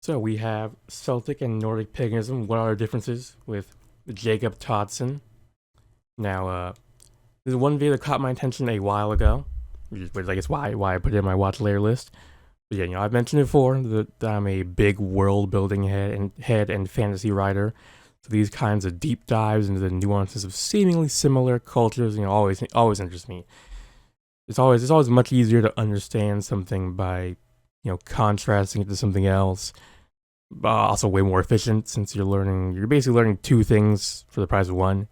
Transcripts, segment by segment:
So we have Celtic and Nordic paganism. What are the differences with Jacob Toddson? Now, there's one video that caught my attention a while ago, which is I guess why I put it in my watch later list. But yeah, I've mentioned it before that I'm a big world building head and fantasy writer. So these kinds of deep dives into the nuances of seemingly similar cultures, always interest me. It's always much easier to understand something by, contrasting it to something else. Also way more efficient since you're basically learning two things for the price of one.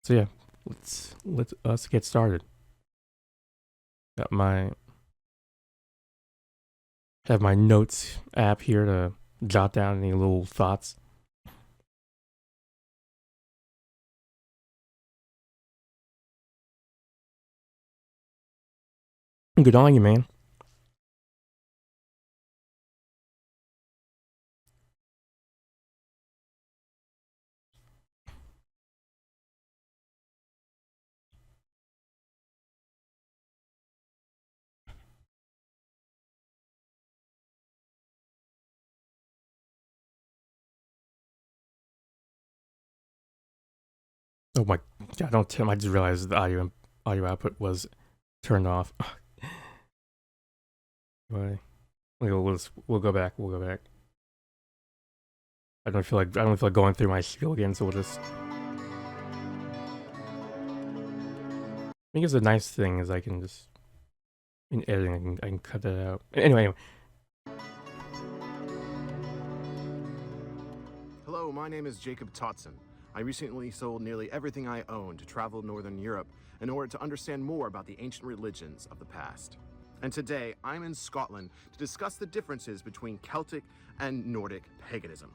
So yeah, let's us get started. Have my notes app here to jot down any little thoughts. Good on you, man. Oh my god, don't tell me, I just realized the audio output was turned off. Anyway, we'll go back. I don't feel like going through my spiel again, so we'll just. I think it's a nice thing is I can just in editing I can cut that out. Anyway. Hello, my name is Jacob Toddson. I recently sold nearly everything I own to travel Northern Europe in order to understand more about the ancient religions of the past. And today, I'm in Scotland to discuss the differences between Celtic and Nordic paganism.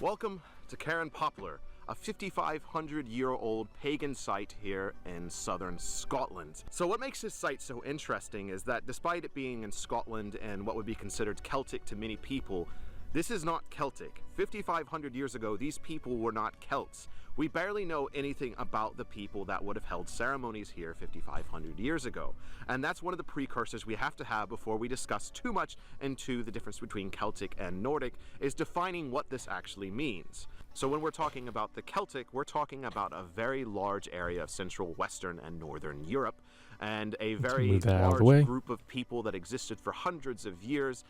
Welcome to Cairn Poplar, a 5,500-year-old pagan site here in southern Scotland. So what makes this site so interesting is that despite it being in Scotland and what would be considered Celtic to many people, this is not Celtic. 5,500 years ago, these people were not Celts. We barely know anything about the people that would have held ceremonies here 5,500 years ago. And that's one of the precursors we have to have before we discuss too much into the difference between Celtic and Nordic, is defining what this actually means. So when we're talking about the Celtic, we're talking about a very large area of Central, Western, and Northern Europe, and a very large group of people that existed for hundreds of years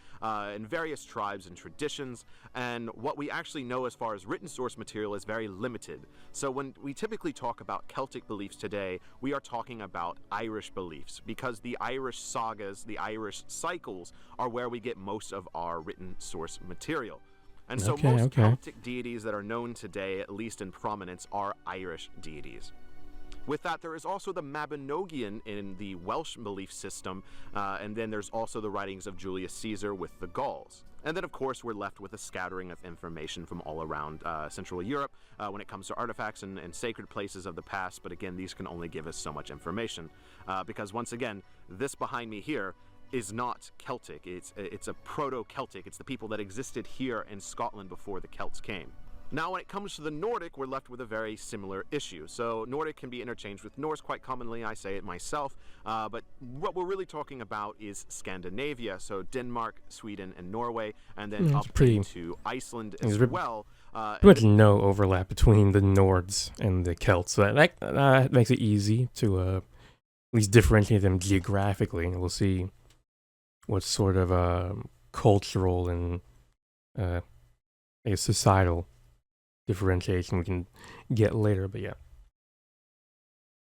in various tribes and traditions. And what we actually know as far as written source material is very limited. So when we typically talk about Celtic beliefs today, we are talking about Irish beliefs, because the Irish sagas, the Irish cycles, are where we get most of our written source material. And so most Celtic deities that are known today, at least in prominence, are Irish deities. With that, there is also the Mabinogion in the Welsh belief system, and then there's also the writings of Julius Caesar with the Gauls. And then, of course, we're left with a scattering of information from all around Central Europe when it comes to artifacts and sacred places of the past. But again, these can only give us so much information because, once again, this behind me here is not Celtic. It's a proto-Celtic. It's the people that existed here in Scotland before the Celts came. Now, when it comes to the Nordic, we're left with a very similar issue. So Nordic can be interchanged with Norse quite commonly. I say it myself. But what we're really talking about is Scandinavia. So Denmark, Sweden, and Norway, and then up into Iceland as well. Pretty much no overlap between the Nords and the Celts. So that makes it easy to at least differentiate them geographically. And we'll see what sort of cultural and societal differentiation we can get later, but yeah.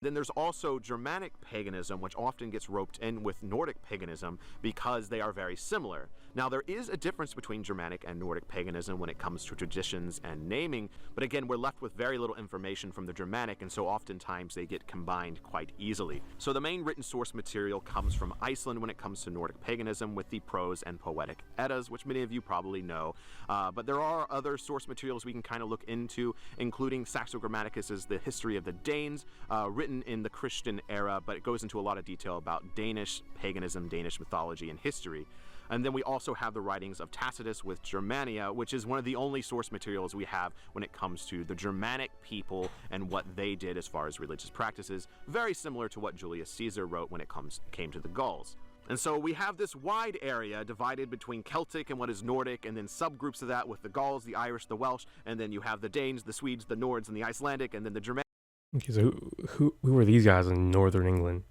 Then there's also Germanic paganism, which often gets roped in with Nordic paganism because they are very similar. Now, there is a difference between Germanic and Nordic paganism when it comes to traditions and naming, but again, we're left with very little information from the Germanic, and so oftentimes they get combined quite easily. So the main written source material comes from Iceland when it comes to Nordic paganism, with the prose and poetic Eddas, which many of you probably know. But there are other source materials we can kind of look into, including Saxo Grammaticus is the history of the Danes, written in the Christian era, but it goes into a lot of detail about Danish paganism, Danish mythology, and history. And then we also have the writings of Tacitus with Germania, which is one of the only source materials we have when it comes to the Germanic people and what they did as far as religious practices, very similar to what Julius Caesar wrote when it came to the Gauls. And so we have this wide area divided between Celtic and what is Nordic, and then subgroups of that with the Gauls, the Irish, the Welsh, and then you have the Danes, the Swedes, the Nords, and the Icelandic, and then the Germanic. Okay, so who were these guys in northern England?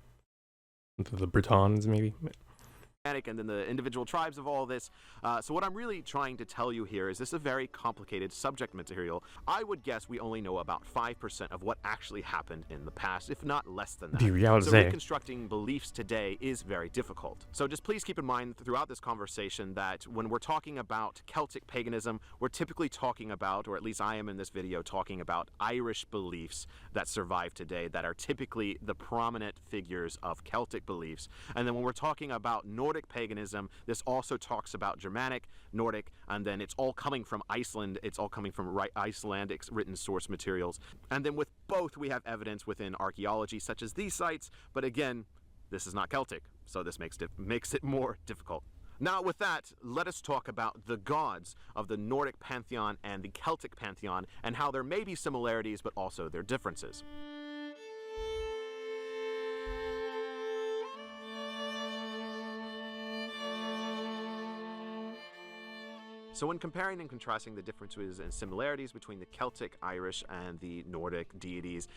The Britons, maybe? And then the individual tribes of all this. So what I'm really trying to tell you here is this is a very complicated subject material. I would guess we only know about 5% of what actually happened in the past, if not less than that. So reconstructing beliefs today is very difficult. So just please keep in mind throughout this conversation that when we're talking about Celtic paganism, we're typically talking about, or at least I am in this video, talking about Irish beliefs that survive today that are typically the prominent figures of Celtic beliefs. And then when we're talking about Nordic paganism, this also talks about Germanic, Nordic, and then it's all coming from Iceland. It's all coming from Icelandic written source materials. And then with both, we have evidence within archaeology, such as these sites. But again, this is not Celtic, so this makes it more difficult. Now, with that, let us talk about the gods of the Nordic pantheon and the Celtic pantheon, and how there may be similarities, but also their differences. So when comparing and contrasting the differences and similarities between the Celtic, Irish, and the Nordic deities,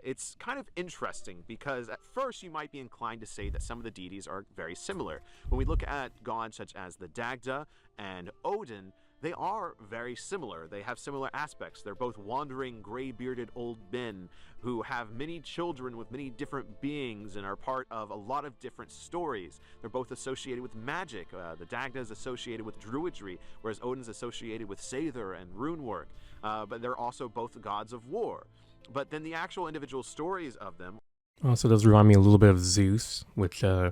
it's kind of interesting because at first you might be inclined to say that some of the deities are very similar. When we look at gods such as the Dagda and Odin, they are very similar. They have similar aspects. They're both wandering, gray-bearded old men who have many children with many different beings and are part of a lot of different stories. They're both associated with magic. The Dagda is associated with druidry, whereas Odin's associated with Seidr and rune work. But they're also both gods of war. But then the actual individual stories of them also does remind me a little bit of Zeus, which, I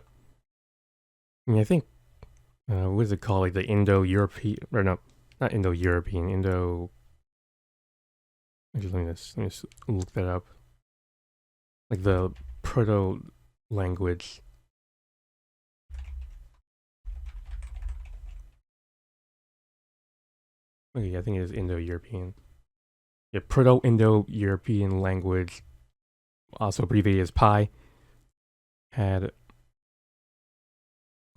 mean, I think, what is it called? Like the Indo-European, or no, not Indo-European, actually, let me just look that up. Like the proto-language. Okay, I think it is Indo-European. Yeah, Proto-Indo-European language, also abbreviated as Pi, had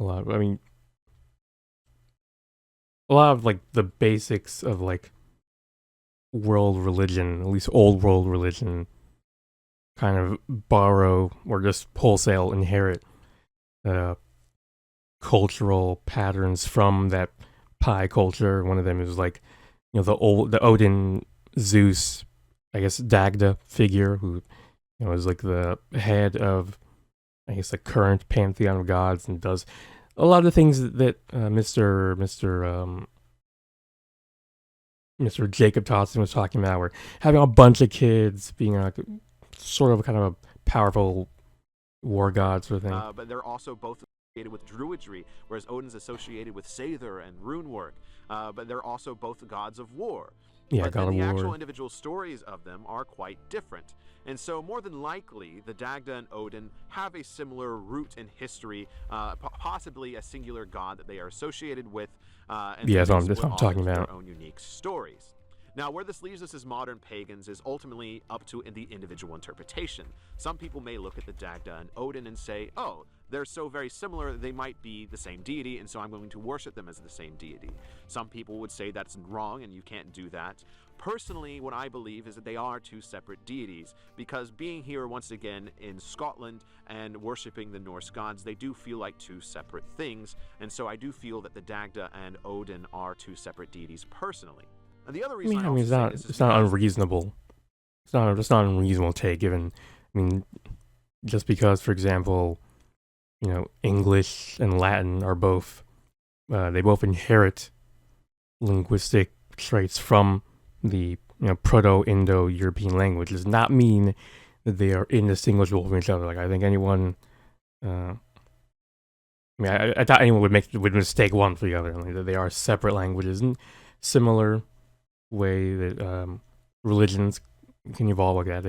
a lot of like the basics of like world religion, at least old world religion, kind of borrow or just wholesale inherit cultural patterns from that Pi culture. One of them is like, the Odin, Zeus, I guess Dagda figure, who is like the head of, I guess, the current pantheon of gods, and does a lot of the things that Mr. Jacob Toddson was talking about, where having a bunch of kids, being like sort of kind of a powerful war god sort of thing. But they're also both associated with druidry, whereas Odin's associated with Seidr and rune work. But they're also both gods of war. Yeah, but God then of the War. actual individual stories of them are quite different. And so more than likely, the Dagda and Odin have a similar root in history, possibly a singular god that they are associated with. And yeah, that's what I'm talking about. Their own unique stories. Now, where this leaves us as modern pagans is ultimately up to the individual interpretation. Some people may look at the Dagda and Odin and say, oh, they're so very similar, they might be the same deity, and so I'm going to worship them as the same deity. Some people would say that's wrong and you can't do that. Personally, what I believe is that they are two separate deities, because being here once again in Scotland and worshiping the Norse gods, they do feel like two separate things, and so I do feel that the Dagda and Odin are two separate deities personally. And the other reason it's not unreasonable. It's not an unreasonable take, given, just because, for example, English and Latin are both, they both inherit linguistic traits from the Proto-Indo-European language, does not mean that they are indistinguishable from each other. Like, I think anyone, I thought anyone would mistake one for the other. That they are separate languages, and similar way that religions can evolve like that.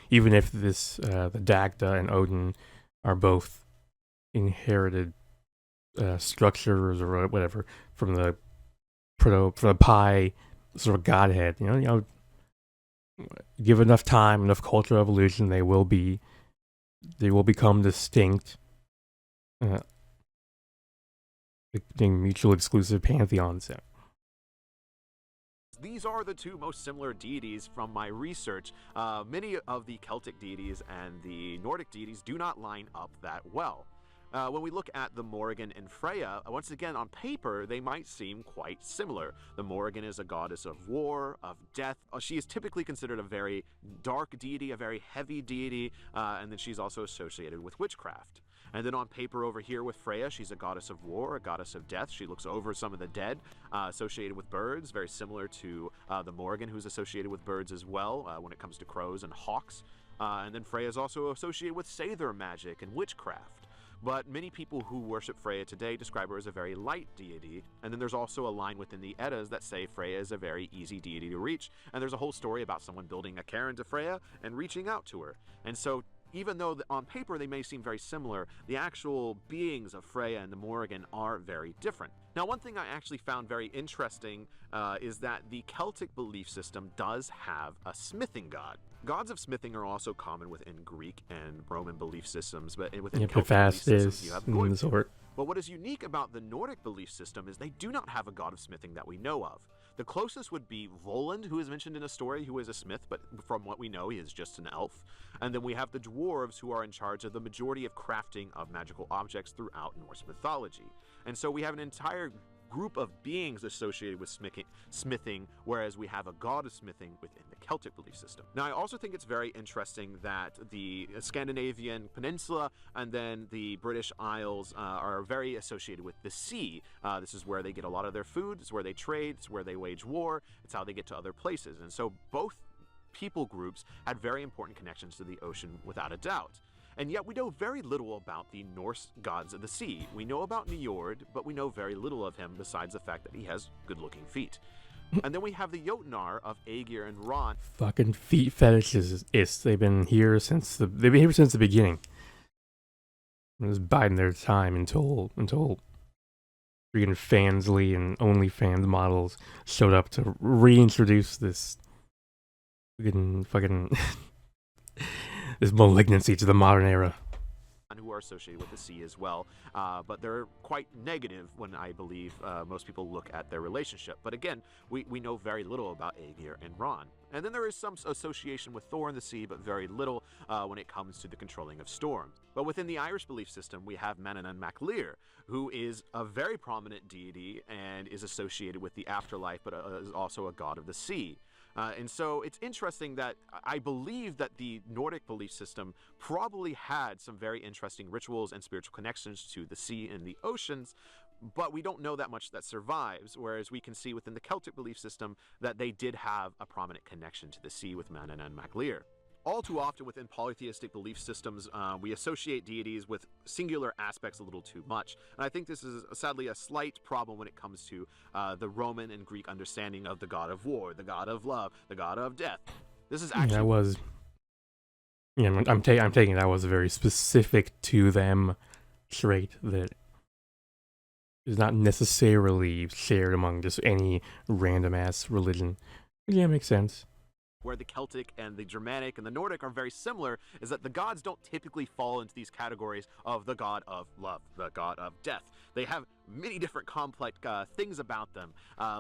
Even if this the Dagda and Odin are both inherited structures or whatever from the from the pi sort of godhead. Give enough time, enough cultural evolution, they will become distinct, being mutual exclusive pantheons. These are the two most similar deities from my research. Many of the Celtic deities and the Nordic deities do not line up that well. When we look at the Morrigan and Freya, once again, on paper, they might seem quite similar. The Morrigan is a goddess of war, of death. She is typically considered a very dark deity, a very heavy deity, and then she's also associated with witchcraft. And then on paper over here with Freya, she's a goddess of war, a goddess of death. She looks over some of the dead, associated with birds, very similar to the Morrigan, who's associated with birds as well when it comes to crows and hawks. And then Freya is also associated with Seidr magic and witchcraft. But many people who worship Freya today describe her as a very light deity, and then there's also a line within the Eddas that say Freya is a very easy deity to reach, and there's a whole story about someone building a cairn to Freya and reaching out to her. And so even though on paper they may seem very similar, the actual beings of Freya and the Morrigan are very different. Now, one thing I actually found very interesting is that the Celtic belief system does have a smithing god. Gods of smithing are also common within Greek and Roman belief systems, but within Celtic belief systems you have Goyim. But what is unique about the Nordic belief system is they do not have a god of smithing that we know of. The closest would be Voland, who is mentioned in a story, who is a smith, but from what we know, he is just an elf. And then we have the dwarves, who are in charge of the majority of crafting of magical objects throughout Norse mythology. And so we have an entire group of beings associated with smithing, whereas we have a god of smithing within the Celtic belief system. Now, I also think it's very interesting that the Scandinavian peninsula and then the British Isles are very associated with the sea. This is where they get a lot of their food, it's where they trade, it's where they wage war, it's how they get to other places. And so both people groups had very important connections to the ocean without a doubt. And yet we know very little about the Norse gods of the sea. We know about Njord, but we know very little of him besides the fact that he has good-looking feet. And then we have the Jotnar of Aegir and Ron. Fucking feet fetishes. They've been here since the beginning. Just biding their time until freaking Fansly and OnlyFans models showed up to reintroduce this fucking this malignancy to the modern era. Who are associated with the sea as well, but they're quite negative when I believe most people look at their relationship. But again, we know very little about Aegir and Ron. And then there is some association with Thor in the sea, but very little when it comes to the controlling of storms. But within the Irish belief system, we have Manannán mac Lir, who is a very prominent deity and is associated with the afterlife, but is also a god of the sea. And so it's interesting that I believe that the Nordic belief system probably had some very interesting rituals and spiritual connections to the sea and the oceans, but we don't know that much that survives, whereas we can see within the Celtic belief system that they did have a prominent connection to the sea with Manannán mac Lir. All too often within polytheistic belief systems, we associate deities with singular aspects a little too much. And I think this is sadly a slight problem when it comes to the Roman and Greek understanding of the god of war, the god of love, the god of death. This is actually... I'm taking that was a very specific to them trait that is not necessarily shared among just any random ass religion. Yeah, makes sense. Where the Celtic and the Germanic and the Nordic are very similar is that the gods don't typically fall into these categories of the god of love, the god of death. They have many different complex things about them.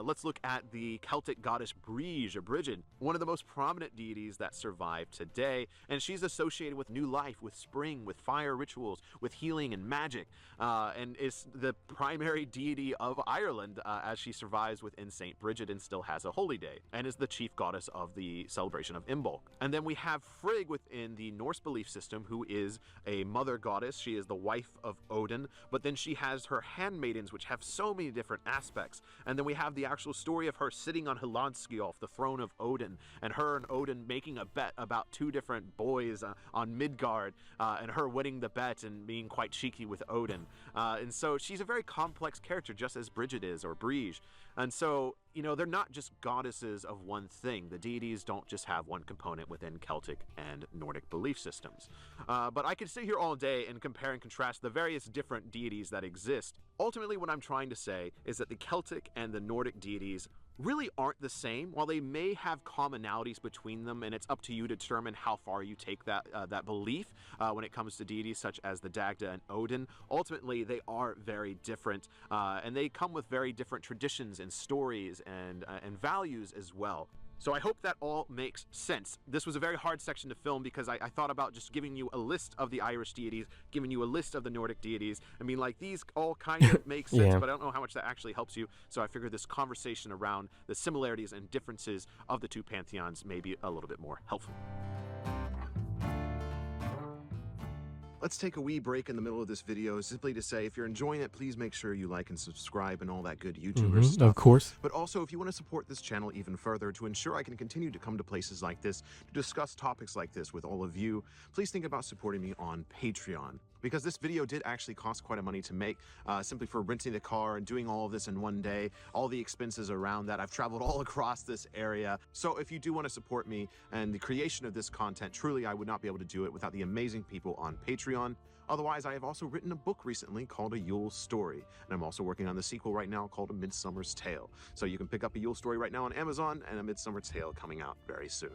Let's look at the Celtic goddess Brige, or Brigid, one of the most prominent deities that survive today, and she's associated with new life, with spring, with fire rituals, with healing and magic, and is the primary deity of Ireland as she survives within St. Brigid and still has a holy day, and is the chief goddess of the celebration of Imbolc. And then we have Frigg within the Norse belief system, who is a mother goddess. She is the wife of Odin, but then she has her handmaidens, which have so many different aspects. And then we have the actual story of her sitting on Hilandskjolf, the throne of Odin, and her and Odin making a bet about two different boys on Midgard, and her winning the bet and being quite cheeky with Odin. And so she's a very complex character, just as Brigid is, or Brige. And so, you know, they're not just goddesses of one thing. The deities don't just have one component within Celtic and Nordic belief systems. But I could sit here all day and compare and contrast the various different deities that exist. Ultimately, what I'm trying to say is that the Celtic and the Nordic deities really aren't the same. While they may have commonalities between them, and it's up to you to determine how far you take that belief when it comes to deities such as the Dagda and Odin, ultimately they are very different, and they come with very different traditions and stories and values as well. So I hope that all makes sense. This was a very hard section to film because I thought about just giving you a list of the Irish deities, giving you a list of the Nordic deities. I mean, like, these all kind of make sense, Yeah. but I don't know how much that actually helps you. So I figured this conversation around the similarities and differences of the two pantheons may be a little bit more helpful. Let's take a wee break in the middle of this video simply to say, if you're enjoying it, please make sure you like and subscribe and all that good YouTuber stuff. Of course. But also, if you want to support this channel even further to ensure I can continue to come to places like this, to discuss topics like this with all of you, please think about supporting me on Patreon. Because this video did actually cost quite a money to make, simply for renting the car and doing all of this in one day, all the expenses around that. I've traveled all across this area. So if you do want to support me and the creation of this content, truly I would not be able to do it without the amazing people on Patreon. Otherwise, I have also written a book recently called A Yule Story, and I'm also working on the sequel right now called A Midsummer's Tale. So you can pick up A Yule Story right now on Amazon, and A Midsummer's Tale coming out very soon.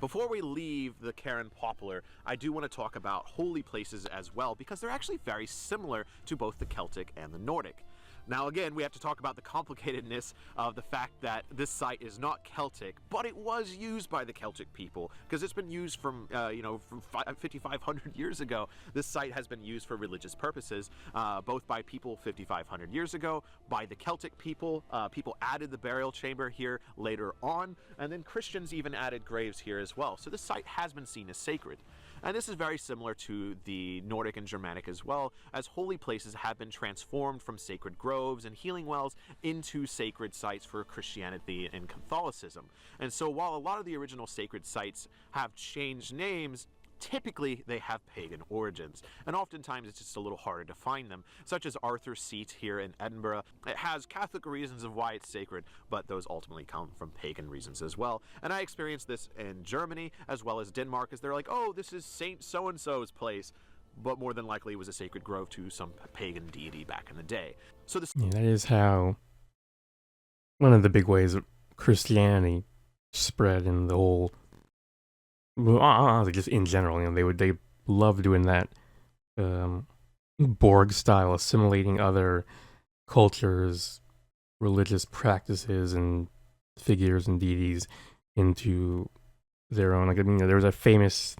Before we leave the Cairn Poplar, I do want to talk about holy places as well, because they're actually very similar to both the Celtic and the Nordic. Now again, we have to talk about the complicatedness of the fact that this site is not Celtic, but it was used by the Celtic people, because it's been used from, from 5,500 years ago. This site has been used for religious purposes, both by people 5,500 years ago, by the Celtic people. People added the burial chamber here later on, and then Christians even added graves here as well. So this site has been seen as sacred. And this is very similar to the Nordic and Germanic as well, as holy places have been transformed from sacred groves and healing wells into sacred sites for Christianity and Catholicism. And so while a lot of the original sacred sites have changed names, typically they have pagan origins, and oftentimes it's just a little harder to find them, such as Arthur's Seat here in Edinburgh. It has Catholic reasons of why it's sacred, but those ultimately come from pagan reasons as well. And I experienced this in Germany as well as Denmark, as they're like, oh, this is Saint so-and-so's place, but more than likely it was a sacred grove to some pagan deity back in the day. So this That is how one of the big ways that Christianity spread in the whole, just in general, they love doing that Borg style, assimilating other cultures, religious practices, and figures and deities into their own. There was a famous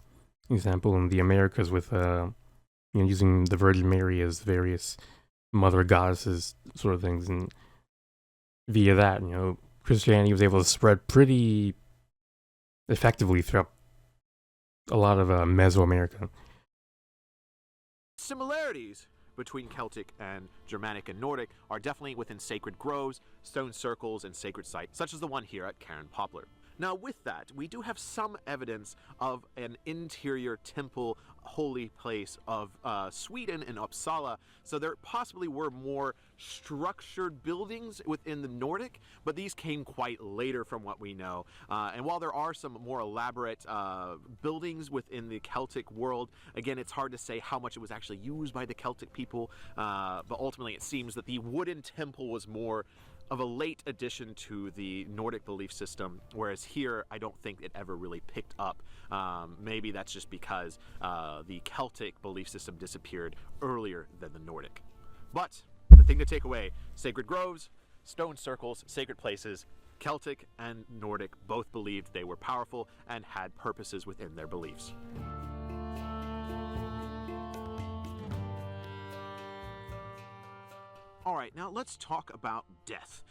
example in the Americas with using the Virgin Mary as various mother goddesses sort of things, and via that, Christianity was able to spread pretty effectively throughout a lot of Mesoamerica. similarities between Celtic and Germanic and Nordic are definitely within sacred groves, stone circles, and sacred sites, such as the one here at Cairn Poplar. Now with that, we do have some evidence of an interior temple holy place of Sweden and Uppsala, so there possibly were more structured buildings within the Nordic, but these came quite later from what we know. And while there are some more elaborate buildings within the Celtic world, again, it's hard to say how much it was actually used by the Celtic people, but ultimately it seems that the wooden temple was more of a late addition to the Nordic belief system, whereas here I don't think it ever really picked up. Maybe that's just because the Celtic belief system disappeared earlier than the Nordic. But the thing to take away, sacred groves, stone circles, sacred places, Celtic and Nordic both believed they were powerful and had purposes within their beliefs. All right, now let's talk about death.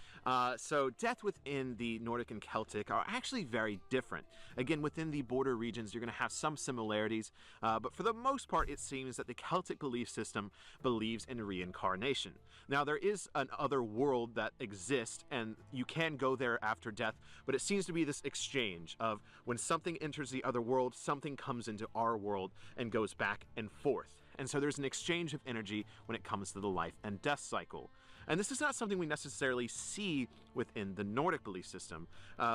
So death within the Nordic and Celtic are actually very different. Again, within the border regions, you're going to have some similarities, but for the most part, it seems that the Celtic belief system believes in reincarnation. Now, there is another world that exists, and you can go there after death, but it seems to be this exchange of when something enters the other world, something comes into our world and goes back and forth. And so there's an exchange of energy when it comes to the life and death cycle. And this is not something we necessarily see within the Nordic belief system.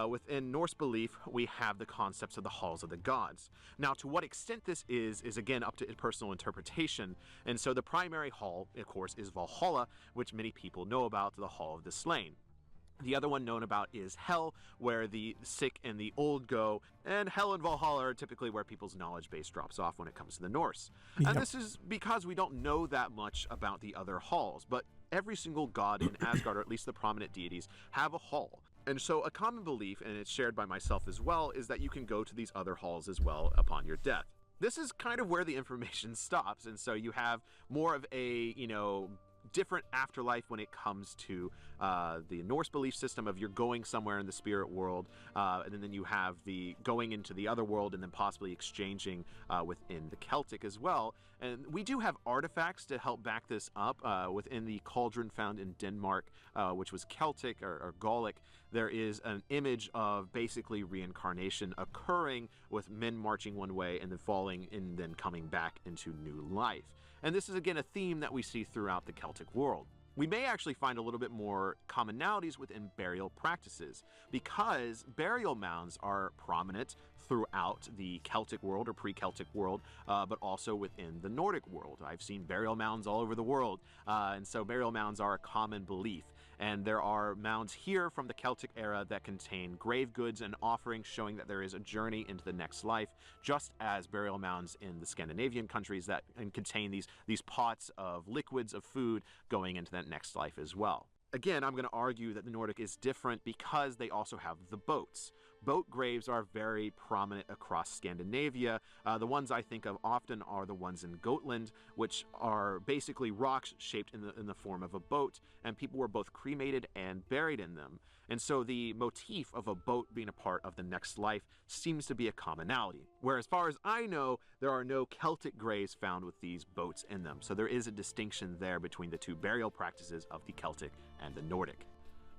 Within Norse belief, we have the concepts of the halls of the gods. Now, to what extent this is again up to personal interpretation. And so the primary hall, of course, is Valhalla, which many people know about, the Hall of the Slain. The other one known about is Hell, where the sick and the old go, and Hell and Valhalla are typically where people's knowledge base drops off when it comes to the Norse. Yep. And this is because we don't know that much about the other halls, but every single god in Asgard, or at least the prominent deities, have a hall. And so a common belief, and it's shared by myself as well, is that you can go to these other halls as well upon your death. This is kind of where the information stops, and so you have more of a, different afterlife when it comes to the Norse belief system of you're going somewhere in the spirit world, and then you have the going into the other world and then possibly exchanging within the Celtic as well. And we do have artifacts to help back this up. Within the cauldron found in Denmark, which was Celtic or Gallic, there is an image of basically reincarnation occurring with men marching one way and then falling and then coming back into new life. And this is again a theme that we see throughout the Celtic world. We may actually find a little bit more commonalities within burial practices, because burial mounds are prominent throughout the Celtic world or pre-Celtic world, but also within the Nordic world. I've seen burial mounds all over the world, and so burial mounds are a common belief. And there are mounds here from the Celtic era that contain grave goods and offerings showing that there is a journey into the next life, just as burial mounds in the Scandinavian countries that contain these pots of liquids of food going into that next life as well. Again, I'm going to argue that the Nordic is different because they also have the boats. Boat graves are very prominent across Scandinavia. The ones I think of often are the ones in Gotland, which are basically rocks shaped in the form of a boat, and people were both cremated and buried in them. And so the motif of a boat being a part of the next life seems to be a commonality. Where as far as I know, there are no Celtic graves found with these boats in them. So there is a distinction there between the two burial practices of the Celtic and the Nordic.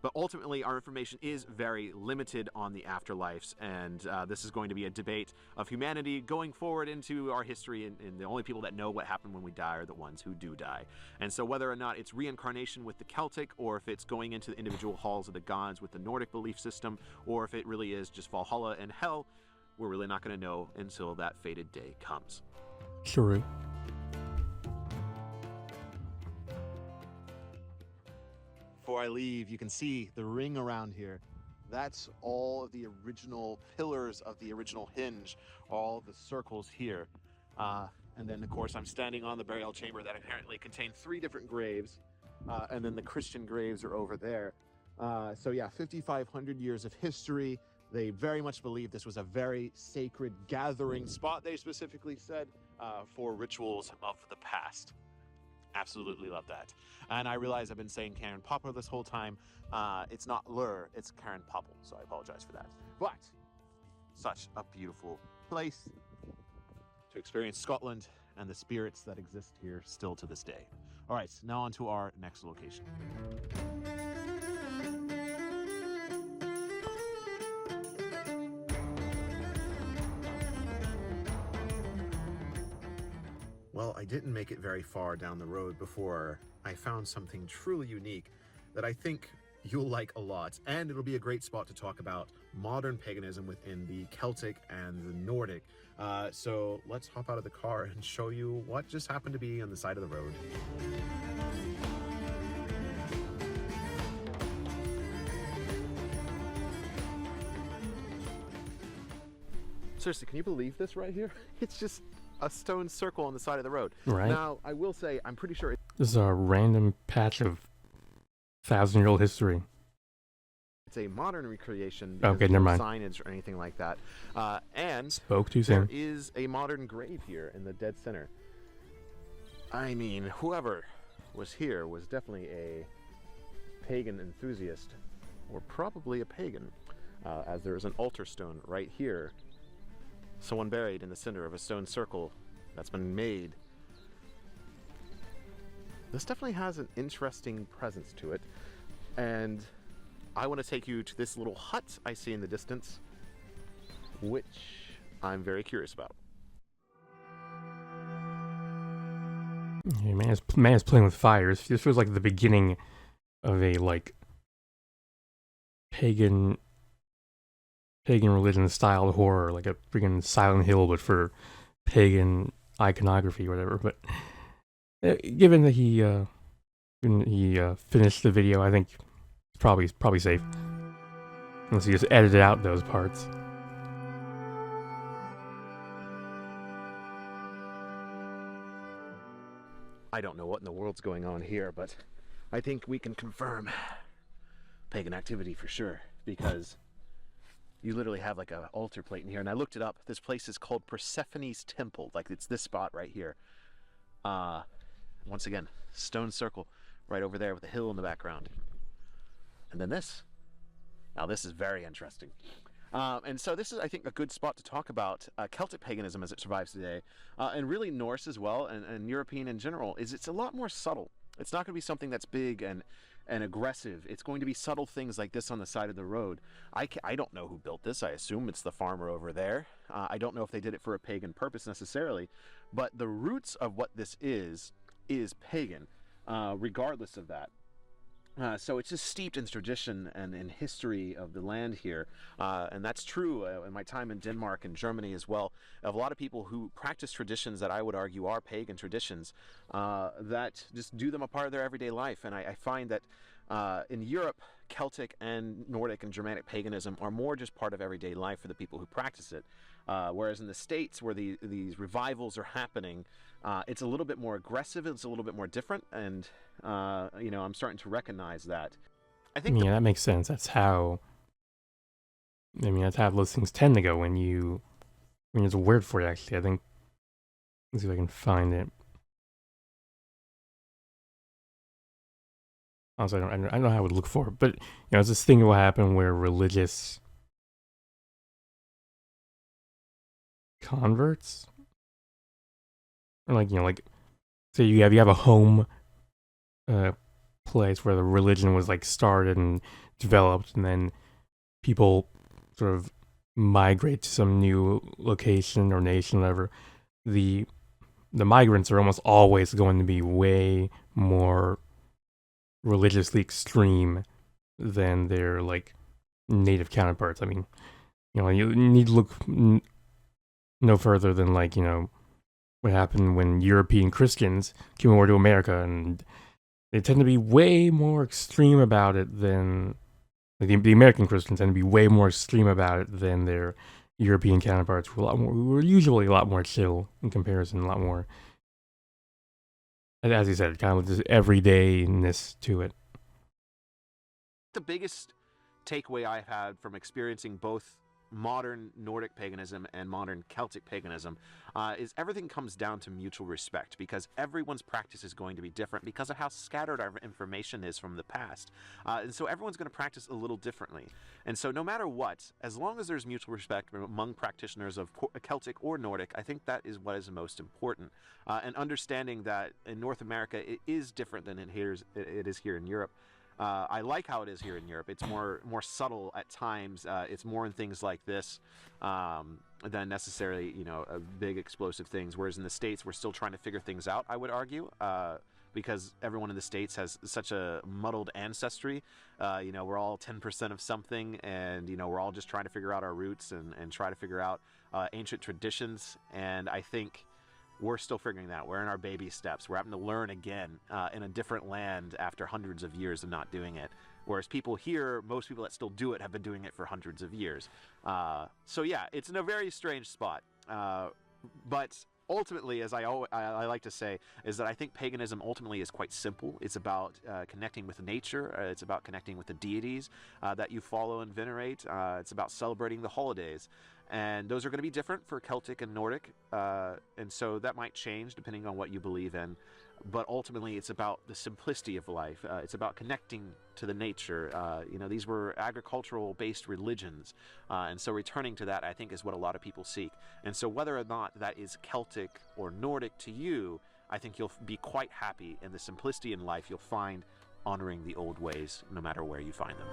But ultimately, our information is very limited on the afterlives, and this is going to be a debate of humanity going forward into our history, and the only people that know what happened when we die are the ones who do die. And so whether or not it's reincarnation with the Celtic, or if it's going into the individual halls of the gods with the Nordic belief system, or if it really is just Valhalla and Hell, we're really not going to know until that fated day comes. True. Before I leave, you can see the ring around here. That's all of the original pillars of the original hinge, all the circles here. And then, of course, I'm standing on the burial chamber that apparently contained 3 different graves. And then the Christian graves are over there. So yeah, 5,500 years of history. They very much believe this was a very sacred gathering spot, they specifically said, for rituals of the past. Absolutely love that. And I realize I've been saying Karen Poplar this whole time. It's not Lur, it's Karen Popple, so I apologize for that. But such a beautiful place to experience Scotland and the spirits that exist here still to this day. All right, now on to our next location. Well, I didn't make it very far down the road before I found something truly unique that I think you'll like a lot, and it'll be a great spot to talk about modern paganism within the Celtic and the Nordic. So let's hop out of the car and show you what just happened to be on the side of the road. Seriously, can you believe this right here? It's just a stone circle on the side of the road. Right. Now, I will say, I'm pretty sure This is a random patch of 1,000-year-old history. it's a modern recreation. Okay, there's never no mind. signage or anything like that. And Spoke too there soon. is a modern grave here in the dead center. I mean, whoever was here was definitely a pagan enthusiast, or probably a pagan, as there is an altar stone right here. Someone buried in the center of a stone circle that's been made. This definitely has an interesting presence to it, and I want to take you to this little hut I see in the distance, which I'm very curious about. Yeah, man is playing with fires. This feels like the beginning of a like pagan religion style horror, like a freaking Silent Hill, but for pagan iconography or whatever. But given that he finished the video, I think it's probably safe. Unless he just edited out those parts. I don't know what in the world's going on here, but I think we can confirm pagan activity for sure, because you literally have like a altar plate in here, and I looked it up. This place is called Persephone's Temple. Like, it's this spot right here. Once again, stone circle right over there with a hill in the background. And then this. Now this is very interesting. And so this is, I think, a good spot to talk about Celtic paganism as it survives today, and really Norse as well, and European in general. It's a lot more subtle. It's not going to be something that's big and aggressive. It's going to be subtle things like this on the side of the road. I don't know who built this. I assume it's the farmer over there. I don't know if they did it for a pagan purpose necessarily, but the roots of what this is pagan, regardless of that. So it's just steeped in tradition and in history of the land here, and that's true in my time in Denmark and Germany as well, of a lot of people who practice traditions that I would argue are pagan traditions, that just do them a part of their everyday life. And I find that in Europe, Celtic and Nordic and Germanic paganism are more just part of everyday life for the people who practice it, whereas in the States, where these revivals are happening, it's a little bit more aggressive, it's a little bit more different, and you know, I'm starting to recognize that. I think Yeah, that makes sense. That's how those things tend to go when there's a word for it, actually. I think, let's see if I can find it. Also, I don't know how I would look for it, but it's this thing that will happen where religious converts, or like say you have a home place where the religion was like started and developed, and then people sort of migrate to some new location or nation, whatever. The migrants are almost always going to be way more religiously extreme than their like native counterparts. I mean, you need to look no further than what happened when European Christians came over to America, and they tend to be way more extreme about it than the American Christians tend to be way more extreme about it than their European counterparts. Who were usually a lot more chill in comparison, a lot more, as you said, kind of just everydayness to it. the biggest takeaway I've had from experiencing both modern Nordic paganism and modern Celtic paganism is everything comes down to mutual respect, because everyone's practice is going to be different because of how scattered our information is from the past. And so everyone's going to practice a little differently. And so no matter what, as long as there's mutual respect among practitioners of Celtic or Nordic, I think that is what is most important. And understanding that in North America it is different than it is here in Europe. I like how it is here in Europe. It's more subtle at times. It's more in things like this than necessarily, big explosive things. Whereas in the States, we're still trying to figure things out, I would argue, because everyone in the States has such a muddled ancestry. We're all 10% of something, and, we're all just trying to figure out our roots and try to figure out ancient traditions. And I think we're still figuring that out. We're in our baby steps. We're having to learn again in a different land after hundreds of years of not doing it. Whereas people here, most people that still do it have been doing it for hundreds of years. So yeah, it's in a very strange spot. But ultimately, as I like to say, is that I think paganism ultimately is quite simple. It's about connecting with nature. It's about connecting with the deities that you follow and venerate. It's about celebrating the holidays. And those are going to be different for Celtic and Nordic, and so that might change depending on what you believe in. But ultimately, it's about the simplicity of life. It's about connecting to the nature. These were agricultural-based religions, and so returning to that, I think, is what a lot of people seek. And so whether or not that is Celtic or Nordic to you, I think you'll be quite happy in the simplicity in life you'll find honoring the old ways, no matter where you find them.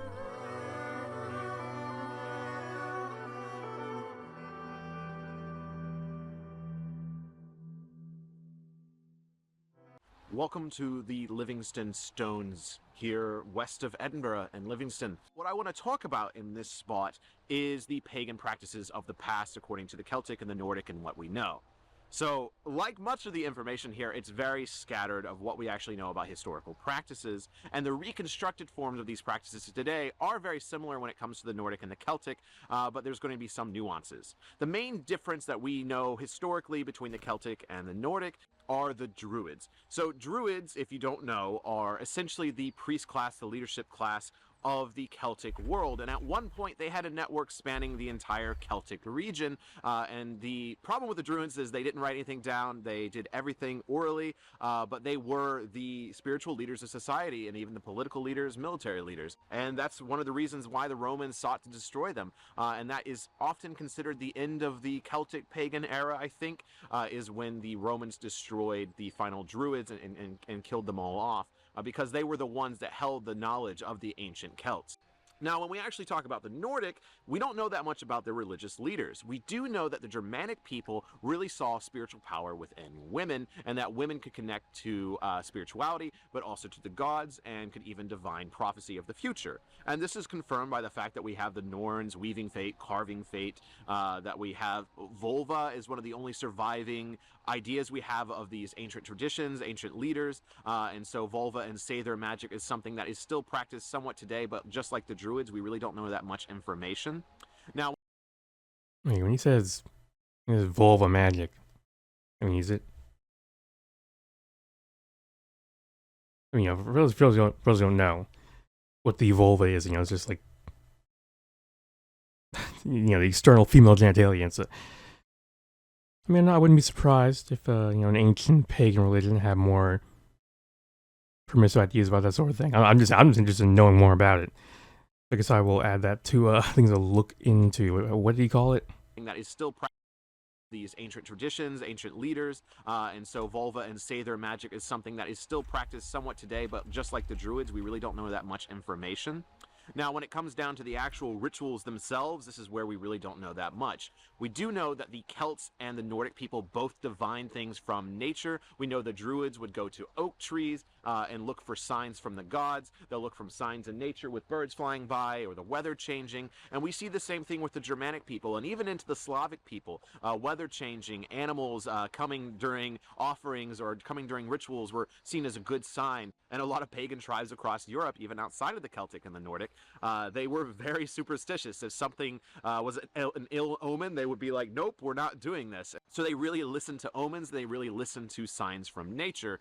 Welcome to the Livingston Stones here west of Edinburgh and Livingston. What I want to talk about in this spot is the pagan practices of the past according to the Celtic and the Nordic and what we know. So, like much of the information here, it's very scattered of what we actually know about historical practices, and the reconstructed forms of these practices today are very similar when it comes to the Nordic and the Celtic, but there's going to be some nuances. The main difference that we know historically between the Celtic and the Nordic are the Druids. So Druids, if you don't know, are essentially the priest class, the leadership class of the Celtic world, and at one point they had a network spanning the entire Celtic region, and the problem with the Druids is they didn't write anything down, they did everything orally, but they were the spiritual leaders of society and even the political leaders, military leaders, and that's one of the reasons why the Romans sought to destroy them, and that is often considered the end of the Celtic pagan era, I think, is when the Romans destroyed the final Druids and killed them all off. Because they were the ones that held the knowledge of the ancient Celts. Now, when we actually talk about the Nordic, we don't know that much about their religious leaders. We do know that the Germanic people really saw spiritual power within women, and that women could connect to spirituality, but also to the gods, and could even divine prophecy of the future. And this is confirmed by the fact that we have the Norns weaving fate, carving fate, that we have vulva is one of the only surviving ideas we have of these ancient traditions, ancient leaders, and so vulva and Sather magic is something that is still practiced somewhat today, but just like the Druids, we really don't know that much information. Now, Wait, when he says vulva magic, I mean, is it? I mean, for those who don't know what the vulva is, it's just like, the external female genitalia. It's I mean, I wouldn't be surprised if, an ancient pagan religion had more permissive ideas about that sort of thing. I'm just interested in knowing more about it. I guess I will add that to things to look into. What did he call it? that is still practiced. These ancient traditions, ancient leaders, and so vulva and Sather magic is something that is still practiced somewhat today, but just like the Druids, we really don't know that much information. Now, when it comes down to the actual rituals themselves, this is where we really don't know that much. We do know that the Celts and the Nordic people both divine things from nature. We know the Druids would go to oak trees and look for signs from the gods. They'll look for signs in nature with birds flying by or the weather changing. And we see the same thing with the Germanic people and even into the Slavic people. Weather changing, animals coming during offerings or coming during rituals were seen as a good sign. And a lot of pagan tribes across Europe, even outside of the Celtic and the Nordic, they were very superstitious. If something was an ill omen, they would be like, nope, we're not doing this. So they really listened to omens, they really listened to signs from nature.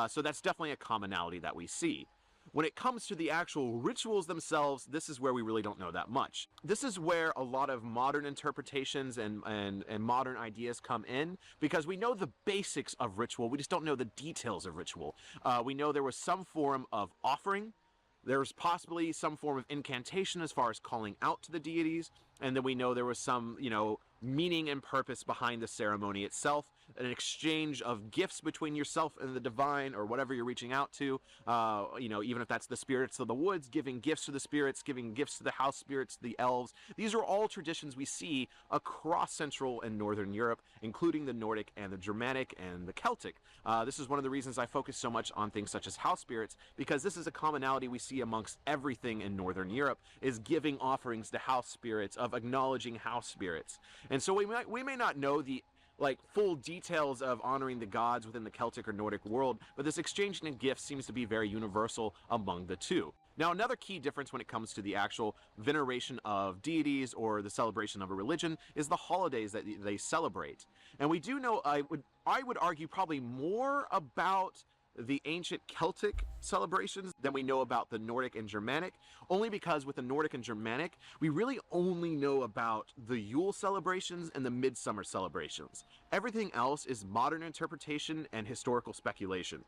So that's definitely a commonality that we see. When it comes to the actual rituals themselves, this is where we really don't know that much. This is where a lot of modern interpretations and modern ideas come in, because we know the basics of ritual, we just don't know the details of ritual. We know there was some form of offering, there's possibly some form of incantation as far as calling out to the deities, and then we know there was some, meaning and purpose behind the ceremony itself, an exchange of gifts between yourself and the divine or whatever you're reaching out to, even if that's the spirits of the woods, giving gifts to the spirits, giving gifts to the house spirits, the elves. These are all traditions we see across Central and Northern Europe, including the Nordic and the Germanic and the Celtic. This is one of the reasons I focus so much on things such as house spirits, because this is a commonality we see amongst everything in Northern Europe, is giving offerings to house spirits, of acknowledging house spirits. And so we may not know the full details of honoring the gods within the Celtic or Nordic world, but this exchanging of gifts seems to be very universal among the two. Now, another key difference when it comes to the actual veneration of deities or the celebration of a religion is the holidays that they celebrate. And we do know, I would argue probably more about the ancient Celtic celebrations than we know about the Nordic and Germanic, only because with the Nordic and Germanic, we really only know about the Yule celebrations and the Midsummer celebrations. Everything else is modern interpretation and historical speculation.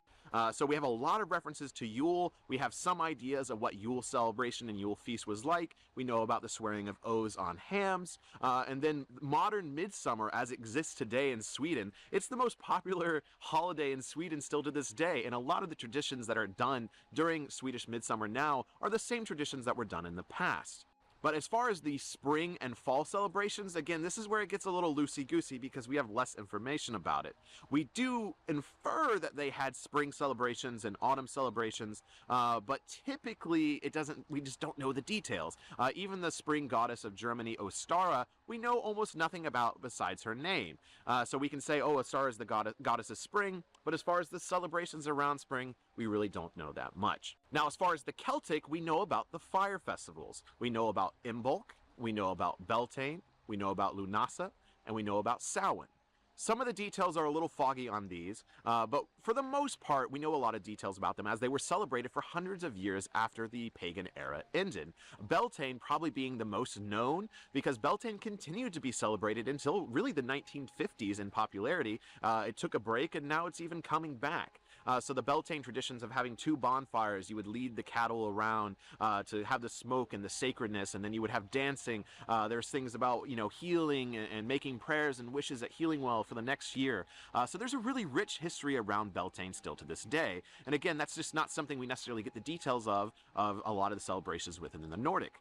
So we have a lot of references to Yule. We have some ideas of what Yule celebration and Yule feast was like. We know about the swearing of oaths on hams. And then modern Midsummer, as it exists today in Sweden, it's the most popular holiday in Sweden still to this day. And a lot of the traditions that are done during Swedish Midsummer now are the same traditions that were done in the past. But as far as the spring and fall celebrations, again, this is where it gets a little loosey-goosey because we have less information about it. We do infer that they had spring celebrations and autumn celebrations, but typically it doesn't. We just don't know the details. Even the spring goddess of Germany, Ostara, we know almost nothing about besides her name. So we can say, oh, Ostara is the goddess of spring, but as far as the celebrations around spring, we really don't know that much. Now, as far as the Celtic, we know about the fire festivals. We know about Imbolc, we know about Beltane, we know about Lunasa, and we know about Samhain. Some of the details are a little foggy on these, but for the most part, we know a lot of details about them as they were celebrated for hundreds of years after the pagan era ended. Beltane probably being the most known because Beltane continued to be celebrated until really the 1950s in popularity. It took a break and now it's even coming back. So the Beltane traditions of having two bonfires, you would lead the cattle around to have the smoke and the sacredness, and then you would have dancing. There's things about, you know, healing and making prayers and wishes at healing well for the next year. So there's a really rich history around Beltane still to this day. And again, that's just not something we necessarily get the details of a lot of the celebrations within the Nordic.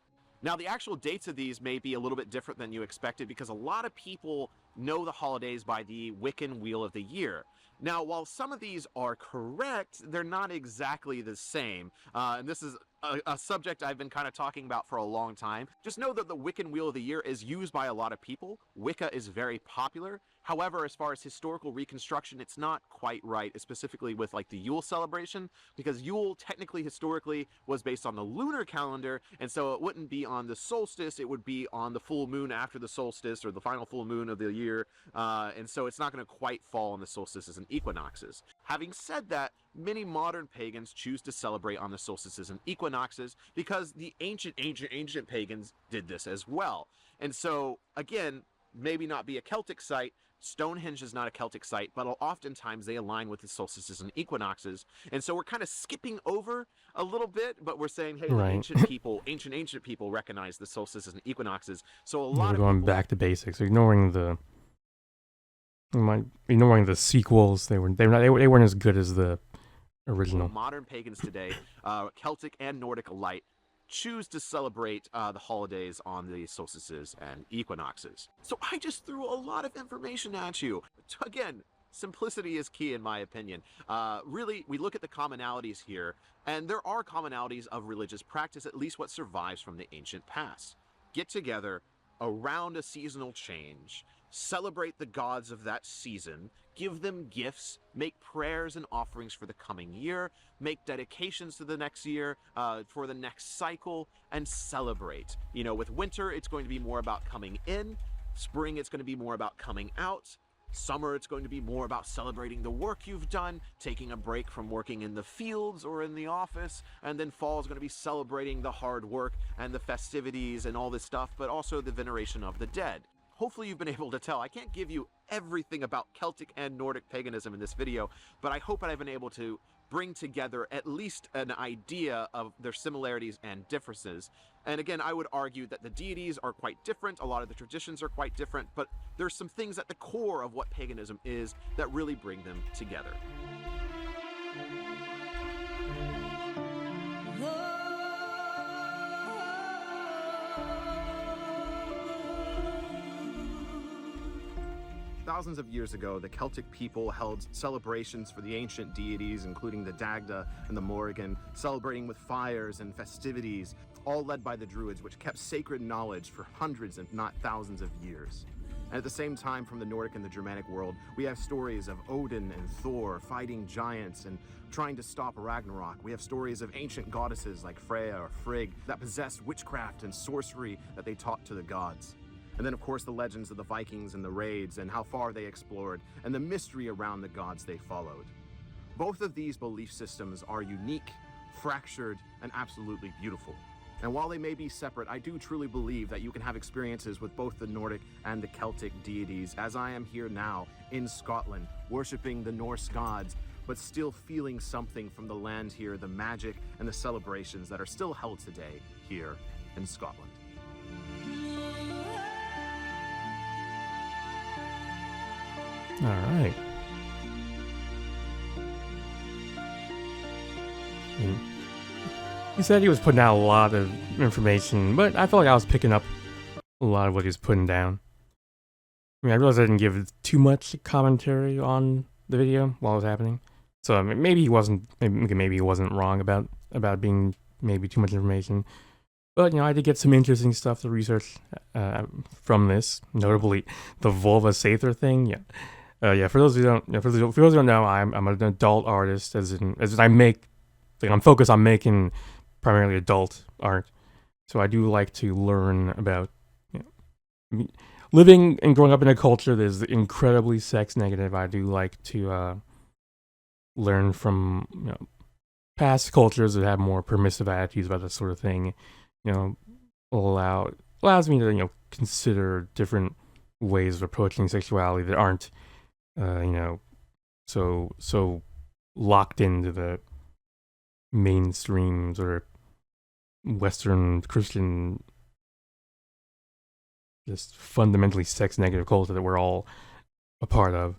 Now, the actual dates of these may be a little bit different than you expected because a lot of people know the holidays by the Wiccan Wheel of the Year. Now, while some of these are correct, they're not exactly the same. And this is a subject I've been kind of talking about for a long time. Just know that the Wiccan Wheel of the Year is used by a lot of people. Wicca is very popular. However, as far as historical reconstruction, it's not quite right, specifically with like the Yule celebration, because Yule technically historically was based on the lunar calendar, and so it wouldn't be on the solstice, it would be on the full moon after the solstice, or the final full moon of the year, and so it's not going to quite fall on the solstices and equinoxes. Having said that, many modern pagans choose to celebrate on the solstices and equinoxes because the ancient pagans did this as well. And so, again, maybe not be a Celtic site. Stonehenge is not a Celtic site, but oftentimes they align with the solstices and equinoxes. And so we're kind of skipping over a little bit, but we're saying, hey, Right. the ancient people recognize the solstices and equinoxes. So a lot We're of going people back to basics, ignoring the sequels. They weren't as good as the original. modern pagans today, Celtic and Nordic alike, choose to celebrate the holidays on the solstices and equinoxes. So I just threw a lot of information at you. Again, simplicity is key in my opinion. Really, we look at the commonalities here, and there are commonalities of religious practice, at least what survives from the ancient past. Get together around a seasonal change, celebrate the gods of that season, give them gifts, make prayers and offerings for the coming year, make dedications to the next year, for the next cycle, and celebrate. You know, with winter, it's going to be more about coming in. Spring, it's going to be more about coming out. Summer, it's going to be more about celebrating the work you've done, taking a break from working in the fields or in the office, and then fall is going to be celebrating the hard work and the festivities and all this stuff, but also the veneration of the dead. Hopefully you've been able to tell. I can't give you everything about Celtic and Nordic paganism in this video, but I hope that I've been able to bring together at least an idea of their similarities and differences. And again, I would argue that the deities are quite different, a lot of the traditions are quite different, but there's some things at the core of what paganism is that really bring them together. Thousands of years ago, the Celtic people held celebrations for the ancient deities, including the Dagda and the Morrigan, celebrating with fires and festivities, all led by the Druids, which kept sacred knowledge for hundreds, if not thousands of years. And at the same time, from the Nordic and the Germanic world, we have stories of Odin and Thor fighting giants and trying to stop Ragnarok. We have stories of ancient goddesses like Freya or Frigg that possessed witchcraft and sorcery that they taught to the gods. And then, of course, the legends of the Vikings and the raids and how far they explored and the mystery around the gods they followed. Both of these belief systems are unique, fractured, and absolutely beautiful. And while they may be separate, I do truly believe that you can have experiences with both the Nordic and the Celtic deities, as I am here now in Scotland, worshiping the Norse gods, but still feeling something from the land here, the magic and the celebrations that are still held today here in Scotland. All right. He said he was putting out a lot of information, but I felt like I was picking up a lot of what he was putting down. I mean, I realized I didn't give too much commentary on the video while it was happening, so I mean, maybe he wasn't wrong about being maybe too much information. But I did get some interesting stuff to research from this, notably the vulva sather thing. Yeah. For those who don't, for those who don't know, I'm an adult artist, as in I'm focused on making primarily adult art. So I do like to learn about living and growing up in a culture that is incredibly sex negative. I do like to learn from past cultures that have more permissive attitudes about this sort of thing. Allows me to consider different ways of approaching sexuality that aren't so locked into the mainstream sort of Western Christian, just fundamentally sex negative culture that we're all a part of.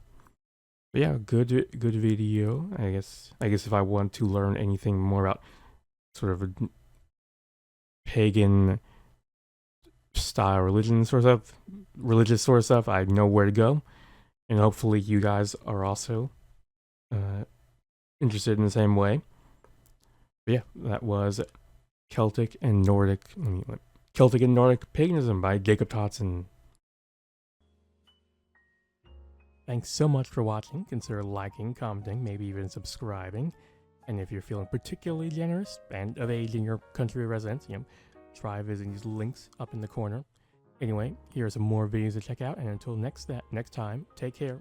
But yeah, good video. I guess if I want to learn anything more about sort of a pagan style religious sort of stuff, I know where to go, and hopefully you guys are also interested in the same way. But yeah, that was Celtic and Nordic Paganism by Jacob Toddson. Thanks so much for watching. Consider liking, commenting, maybe even subscribing. And if you're feeling particularly generous and of age in your country of residence, try visiting these links up in the corner. Anyway, here are some more videos to check out, and until next time, take care.